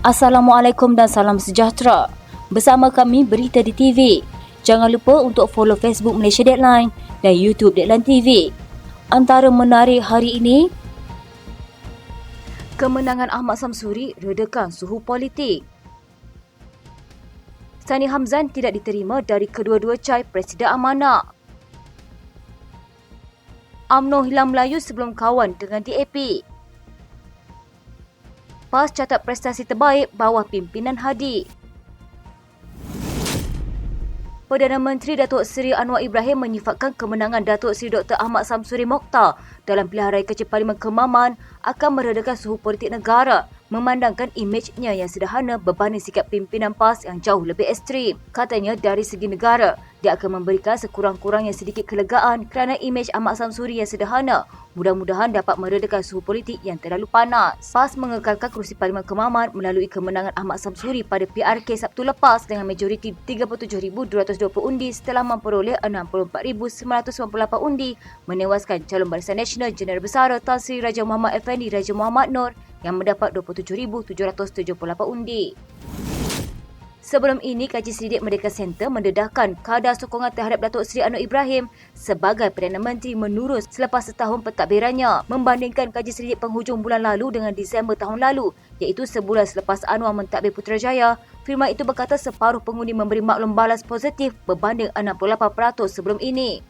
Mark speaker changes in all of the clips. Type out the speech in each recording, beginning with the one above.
Speaker 1: Assalamualaikum dan salam sejahtera. Bersama kami Berita di TV. Jangan lupa untuk follow Facebook Malaysia Deadline dan YouTube Deadline TV. Antara menarik hari ini, kemenangan Ahmad Samsuri redakan suhu politik. Sani Hamzan tidak diterima dari kedua-dua cai Presiden Amanah. UMNO hilang Melayu sebelum kawan dengan DAP. PAS catat prestasi terbaik bawah pimpinan Hadi. Perdana Menteri Datuk Seri Anwar Ibrahim menyifatkan kemenangan Datuk Seri Dr. Ahmad Samsuri Mokhtar dalam pilihan raya kecil Parlimen Kemaman akan meredakan suhu politik negara, memandangkan imejnya yang sederhana berbanding sikap pimpinan PAS yang jauh lebih ekstrim. Katanya dari segi negara, dia akan memberikan sekurang-kurangnya sedikit kelegaan kerana imej Ahmad Samsuri yang sederhana mudah-mudahan dapat meredakan suhu politik yang terlalu panas. PAS mengekalkan kerusi Parlimen Kemaman melalui kemenangan Ahmad Samsuri pada PRK Sabtu lepas dengan majoriti 37,220 undi setelah memperoleh 64,998 undi, menewaskan calon Barisan Nasional Jeneral Besara Tan Sri Raja Muhammad Effendi Raja Muhammad Noor yang mendapat 27,778 undi. Sebelum ini, Kaji Selidik Merdeka Center mendedahkan kadar sokongan terhadap Datuk Seri Anwar Ibrahim sebagai Perdana Menteri menurun selepas setahun pentadbirannya membandingkan Kaji Selidik penghujung bulan lalu dengan Disember tahun lalu, iaitu sebulan selepas Anwar mentadbir Putrajaya. Firman itu berkata separuh pengundi memberi maklum balas positif berbanding 68% sebelum ini.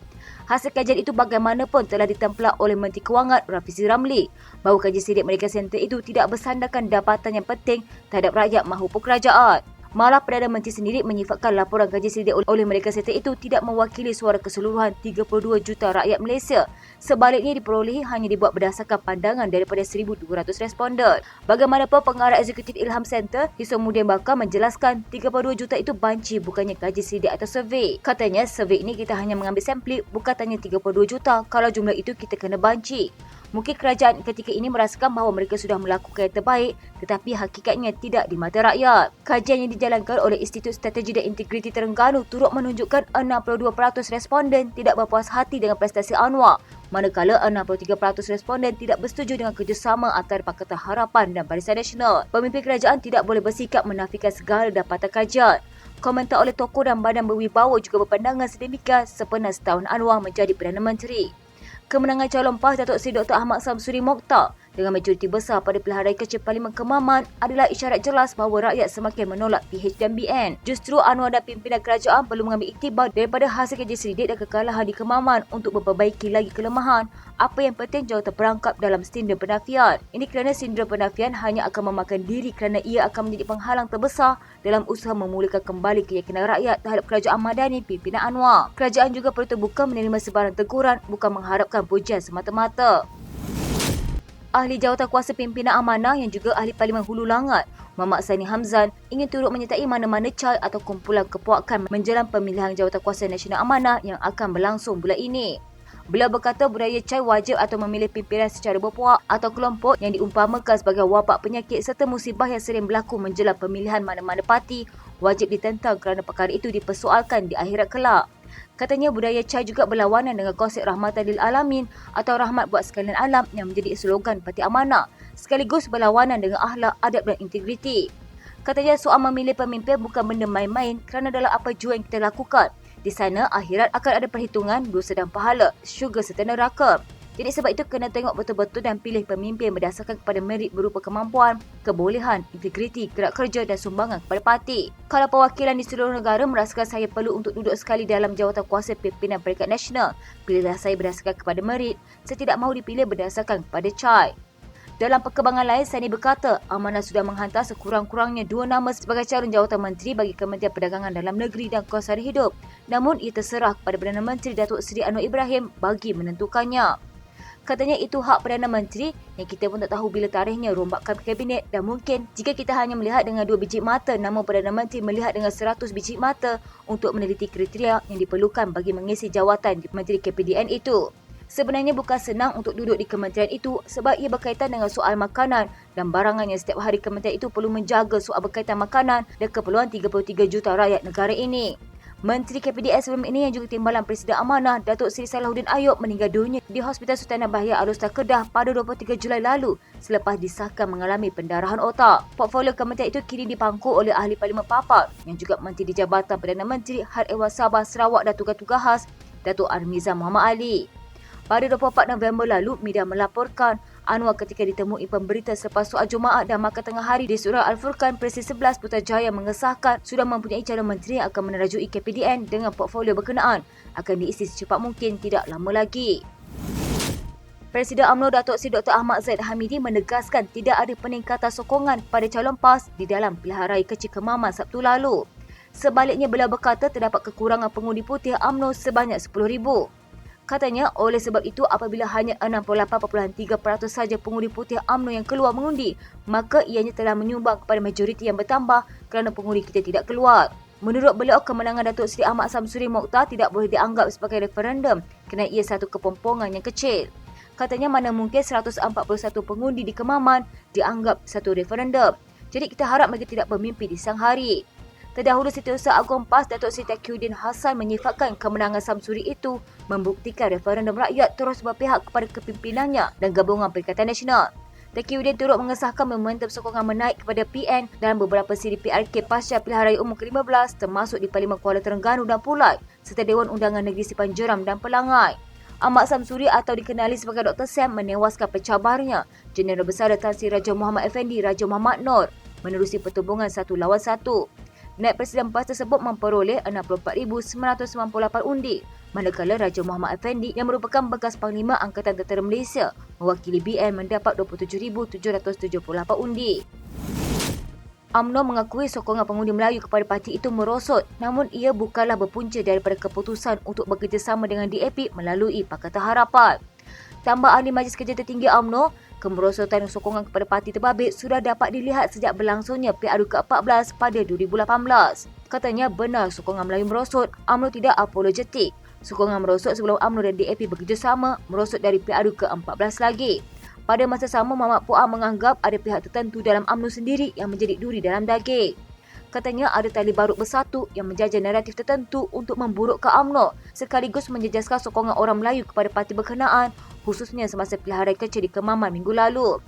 Speaker 1: Hasil kajian itu bagaimanapun telah ditempelak oleh Menteri Kewangan Rafizi Ramli bahawa Kaji Selidik Merdeka Center itu tidak bersandarkan dapatan yang penting terhadap rakyat maupun kerajaan. Malah Perdana Menteri sendiri menyifatkan laporan kaji selidik oleh Merdeka Center itu tidak mewakili suara keseluruhan 32 juta rakyat Malaysia. Sebaliknya diperolehi hanya dibuat berdasarkan pandangan daripada 1,200 responden. Bagaimanapun pengarah eksekutif Ilham Center, Hishamuddin Bakar menjelaskan 32 juta itu banci bukannya kaji selidik atau survey. Katanya survey ini kita hanya mengambil sampling bukan tanya 32 juta, kalau jumlah itu kita kena banci. Mungkin kerajaan ketika ini merasakan bahawa mereka sudah melakukan yang terbaik tetapi hakikatnya tidak di mata rakyat. Kajian yang dijalankan oleh Institut Strategi dan Integriti Terengganu turut menunjukkan 62% responden tidak berpuas hati dengan prestasi Anwar, manakala 63% responden tidak bersetuju dengan kerjasama antara Pakatan Harapan dan Barisan Nasional. Pemimpin kerajaan tidak boleh bersikap menafikan segala dapatan kajian. Komentar oleh tokoh dan badan berwibawa juga berpandangan sedemikian sepenat setahun Anwar menjadi Perdana Menteri. Kemenangan calon PAS Datuk Seri Dr. Ahmad Samsuri Mokhtar dengan majoriti besar pada pilihan raya kecil Parlimen Kemaman adalah isyarat jelas bahawa rakyat semakin menolak PH dan BN. Justru Anwar dan pimpinan kerajaan perlu mengambil iktibar daripada hasil kaji selidik dan kekalahan di Kemaman untuk memperbaiki lagi kelemahan. Apa yang penting jauh terperangkap dalam sindrom penafian. Ini kerana sindrom penafian hanya akan memakan diri kerana ia akan menjadi penghalang terbesar dalam usaha memulihkan kembali keyakinan rakyat terhadap kerajaan madani pimpinan Anwar. Kerajaan juga perlu terbuka menerima sebarang teguran bukan mengharapkan pujian semata-mata. Ahli Jawatankuasa Pimpinan Amanah yang juga Ahli Parlimen Hulu Langat, Muhammad Sani Hamzan, ingin turut menyertai mana-mana cai atau kumpulan kepuakan menjelang pemilihan Jawatankuasa Nasional Amanah yang akan berlangsung bulan ini. Beliau berkata budaya cai wajib atau memilih pimpinan secara berpuak atau kelompok yang diumpamakan sebagai wabak penyakit serta musibah yang sering berlaku menjelang pemilihan mana-mana parti wajib ditentang kerana perkara itu dipersoalkan di akhirat kelak. Katanya budaya cai juga berlawanan dengan konsep rahmatan lil alamin atau rahmat buat sekalian alam yang menjadi slogan Parti Amanah, sekaligus berlawanan dengan akhlak, adab dan integriti. Katanya soal memilih pemimpin bukan benda main-main kerana dalam apa jua yang kita lakukan, di sana akhirat akan ada perhitungan dosa dan pahala, syurga serta neraka. Jadi sebab itu kena tengok betul-betul dan pilih pemimpin berdasarkan kepada merit berupa kemampuan, kebolehan, integriti, gerak kerja dan sumbangan kepada parti. Kalau perwakilan di seluruh negara merasakan saya perlu untuk duduk sekali dalam jawatankuasa pimpinan peringkat nasional, pilihlah saya berdasarkan kepada merit, saya tidak mahu dipilih berdasarkan kepada cai. Dalam perkembangan lain, Sani berkata Amanah sudah menghantar sekurang-kurangnya 2 nama sebagai calon jawatan menteri bagi Kementerian Perdagangan Dalam Negeri dan Kos Sara Hidup. Namun ia terserah kepada Perdana Menteri Datuk Seri Anwar Ibrahim bagi menentukannya. Katanya itu hak Perdana Menteri yang kita pun tak tahu bila tarikhnya rombakan kabinet dan mungkin jika kita hanya melihat dengan 2 biji mata, namun Perdana Menteri melihat dengan 100 biji mata untuk meneliti kriteria yang diperlukan bagi mengisi jawatan di Menteri KPDN itu. Sebenarnya bukan senang untuk duduk di kementerian itu sebab ia berkaitan dengan soal makanan dan barangan yang setiap hari kementerian itu perlu menjaga soal berkaitan makanan dan keperluan 33 juta rakyat negara ini. Menteri KPDS sebelum ini yang juga Timbalan Presiden Amanah Datuk Seri Salahuddin Ayub meninggal dunia di Hospital Sultan Bahya Alustar Kedah pada 23 Julai lalu selepas disahkan mengalami pendarahan otak. Portfolio kementerian itu kini dipangku oleh ahli Parlimen Papar yang juga Menteri di Jabatan Perdana Menteri Had Ehwal Sabah Sarawak dan Tugas-Tugas Khas Datuk Armiza Muhammad Ali. Pada 24 November lalu, media melaporkan Anwar ketika ditemui pemberita selepas soal Jumaat dan makan tengah hari di Surah Al-Furqan, Presiden 11 Putrajaya mengesahkan sudah mempunyai calon menteri yang akan menerajui KPDN dengan portfolio berkenaan akan diisi secepat mungkin tidak lama lagi. Presiden UMNO Datuk Seri Dr. Ahmad Zaid Hamidi menegaskan tidak ada peningkatan sokongan pada calon PAS di dalam pilihan raya kecil Kemaman Sabtu lalu. Sebaliknya, beliau berkata terdapat kekurangan pengundi putih UMNO sebanyak 10,000. Katanya, oleh sebab itu apabila hanya 68.3% saja pengundi putih UMNO yang keluar mengundi, maka ianya telah menyumbang kepada majoriti yang bertambah kerana pengundi kita tidak keluar. Menurut beliau, kemenangan Datuk Seri Ahmad Samsuri Mokhtar tidak boleh dianggap sebagai referendum kerana ia satu kepompongan yang kecil. Katanya mana mungkin 141 pengundi di Kemaman dianggap satu referendum. Jadi kita harap mereka tidak bermimpi di siang hari. Terdahulu Setiausaha Agung PAS Datuk Seri Taqiyuddin Hassan menyifatkan kemenangan Samsuri itu membuktikan referendum rakyat terus berpihak kepada kepimpinannya dan gabungan Perikatan Nasional. Taqiyuddin turut mengesahkan momentum sokongan menaik kepada PN dalam beberapa siri PRK pasca pilihan raya umum ke-15 termasuk di Parlimen Kuala Terengganu dan Pulat serta Dewan Undangan Negeri Sipan Jeram dan Pelangai. Ahmad Samsuri atau dikenali sebagai Dr. Sam menewaskan pencabarnya Jeneral Besar Tan Sri Raja Muhammad Effendi Raja Muhammad Noor menerusi pertumbungan 1 lawan 1. Naib Presiden PAS tersebut memperoleh 64,998 undi, manakala Raja Muhammad Effendi yang merupakan bekas Panglima Angkatan Tentera Malaysia mewakili BN mendapat 27,778 undi. UMNO mengakui sokongan pengundi Melayu kepada parti itu merosot, namun ia bukanlah berpunca daripada keputusan untuk bekerjasama dengan DAP melalui Pakatan Harapan. Tambah Ahli Majlis Kerja Tertinggi UMNO, kemerosotan sokongan kepada parti terbabit sudah dapat dilihat sejak berlangsungnya PRU ke-14 pada 2018. Katanya benar sokongan Melayu merosot, UMNO tidak apologetik. Sokongan merosot sebelum UMNO dan DAP bekerjasama merosot dari PRU ke-14 lagi. Pada masa sama, Muhammad Puan menganggap ada pihak tertentu dalam UMNO sendiri yang menjadi duri dalam daging. Katanya ada tali barut bersatu yang menjajah naratif tertentu untuk memburukkan UMNO sekaligus menjejaskan sokongan orang Melayu kepada parti berkenaan khususnya semasa pilihan raya kecil di Kemaman minggu lalu.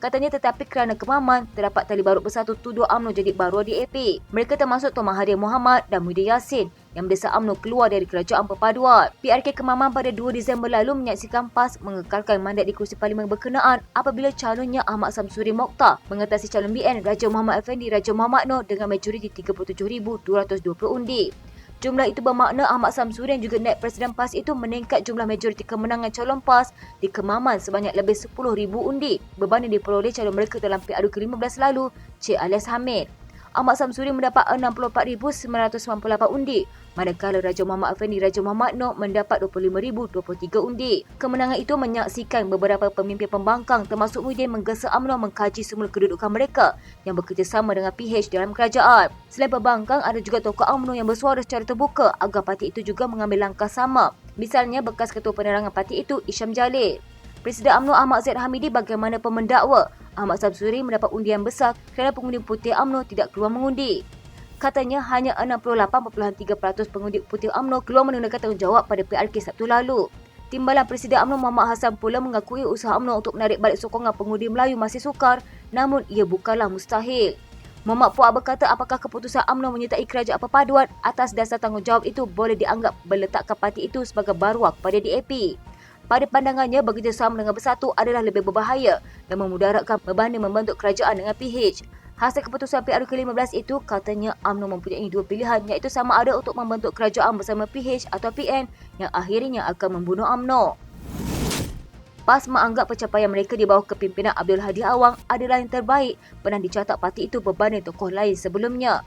Speaker 1: Katanya tetapi kerana Kemaman terdapat tali barut bersatu tuduh UMNO jadi baruah DAP. Mereka termasuk Tuan Mahathir Mohamad dan Muhyiddin Yassin yang mendesak UMNO keluar dari Kerajaan Perpaduan. PRK Kemaman pada 2 Disember lalu menyaksikan PAS mengekalkan mandat di kursi parlimen berkenaan apabila calonnya Ahmad Samsuri Mokhtar mengatasi calon BN Raja Muhammad Effendi Raja Muhammad Noor dengan majoriti 37,220 undi. Jumlah itu bermakna Ahmad Samsuri dan juga Naib Presiden PAS itu meningkat jumlah majoriti kemenangan calon PAS di Kemaman sebanyak lebih 10,000 undi berbanding diperoleh calon mereka dalam PRU ke-15 lalu, Cik Alias Hamid. Ahmad Samsuri mendapat 64,998 undi, manakala Raja Muhammad Effendi Raja Muhammad Noor mendapat 25,023 undi. Kemenangan itu menyaksikan beberapa pemimpin pembangkang termasuk Muhyiddin menggesa UMNO mengkaji semula kedudukan mereka yang bekerjasama dengan PH dalam kerajaan. Selain pembangkang, ada juga tokoh UMNO yang bersuara secara terbuka agar parti itu juga mengambil langkah sama. Misalnya bekas Ketua Penerangan parti itu Isham Jalil. Presiden UMNO Ahmad Zaid Hamidi bagaimanapun mendakwa Ahmad Samsuri mendapat undian besar kerana pengundi putih UMNO tidak keluar mengundi. Katanya hanya 68.3% pengundi putih UMNO keluar menunaikan tanggungjawab pada PRK Sabtu lalu. Timbalan Presiden UMNO Muhammad Hassan pula mengakui usaha UMNO untuk menarik balik sokongan pengundi Melayu masih sukar, namun ia bukanlah mustahil. Muhammad Puan berkata apakah keputusan UMNO menyertai Kerajaan Perpaduan atas dasar tanggungjawab itu boleh dianggap meletakkan parti itu sebagai baruah kepada DAP. Pada pandangannya, bekerjasama dengan bersatu adalah lebih berbahaya dan memudaratkan berbanding membentuk kerajaan dengan PH. Hasil keputusan PRU ke-15 itu, katanya UMNO mempunyai dua pilihan iaitu sama ada untuk membentuk kerajaan bersama PH atau PN yang akhirnya akan membunuh UMNO. PAS menganggap pencapaian mereka di bawah kepimpinan Abdul Hadi Awang adalah yang terbaik pernah dicatat parti itu berbanding tokoh lain sebelumnya.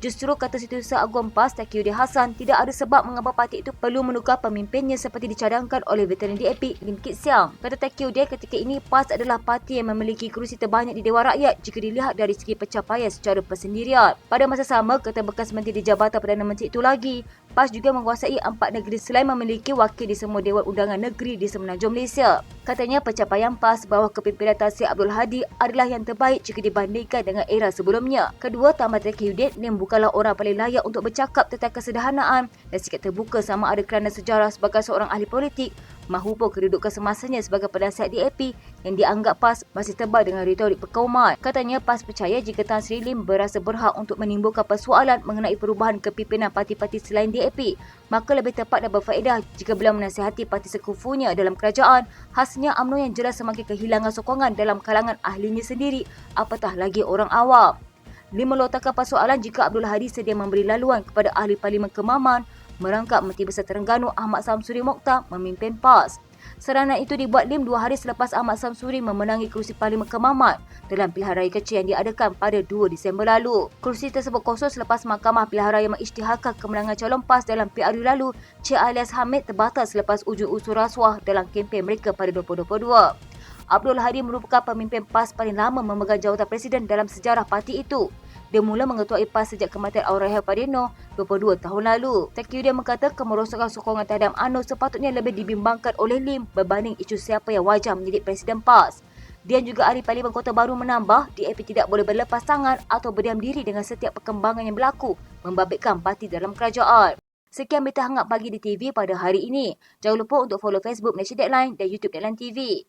Speaker 1: Justru kata Setiausaha Agung PAS Taqiyuddin Hassan tidak ada sebab mengapa parti itu perlu menukar pemimpinnya seperti dicadangkan oleh veteran DAP Lim Kit Siang. Kata Taqiyuddin, ketika ini PAS adalah parti yang memiliki kerusi terbanyak di Dewan Rakyat jika dilihat dari segi pencapaian secara persendirian. Pada masa sama, kata bekas Menteri di Jabatan Perdana Menteri itu lagi, PAS juga menguasai 4 negeri selain memiliki wakil di semua Dewan Undangan Negeri di semenanjung Malaysia. Katanya pencapaian PAS bawah kepimpinan Tan Sri Abdul Hadi adalah yang terbaik jika dibandingkan dengan era sebelumnya. Kedua, Tan Matri Hyudin Lim bukanlah orang paling layak untuk bercakap tentang kesederhanaan dan sikap terbuka sama ada kerana sejarah sebagai seorang ahli politik mahupun kedudukan semasanya sebagai penasihat DAP yang dianggap PAS masih tebal dengan retorik perkauman. Katanya PAS percaya jika Tan Sri Lim berasa berhak untuk menimbulkan persoalan mengenai perubahan kepimpinan parti-parti selain DAP, maka lebih tepat dan berfaedah jika beliau menasihati parti sekufunya dalam kerajaan. Hasilnya UMNO yang jelas semakin kehilangan sokongan dalam kalangan ahlinya sendiri, apatah lagi orang awam. Lim melontarkan persoalan jika Abdul Hadi sedia memberi laluan kepada ahli Parlimen Kemaman merangkap Menteri Besar Terengganu Ahmad Samsuri Mokhtar memimpin PAS. Serangan itu dibuat Lim 2 hari selepas Ahmad Samsuri memenangi kerusi Parlimen Kemaman dalam pilihan raya kecil yang diadakan pada 2 Disember lalu. Kerusi tersebut kosong selepas Mahkamah Pilihan Raya mengisytiharkan kemenangan calon PAS dalam PRU lalu. Cik Alias Hamid terbatal selepas ujung unsur rasuah dalam kempen mereka pada 2022. Abdul Hadi merupakan pemimpin PAS paling lama memegang jawatan presiden dalam sejarah parti itu. Dia mula mengetuai PAS sejak kematian Allahyarham Padeno 22 tahun lalu. Tan Sri Hyudin mengata kemerosokan sokongan terhadap UMNO sepatutnya lebih dibimbangkan oleh Lim berbanding isu siapa yang wajar menjadi presiden PAS. Dia juga ahli Parlimen Kota Baru menambah, DAP tidak boleh berlepas tangan atau berdiam diri dengan setiap perkembangan yang berlaku membabitkan parti dalam kerajaan. Sekian berita hangat pagi di TV pada hari ini. Jangan lupa untuk follow Facebook Malaysia Deadline dan YouTube Deadline TV.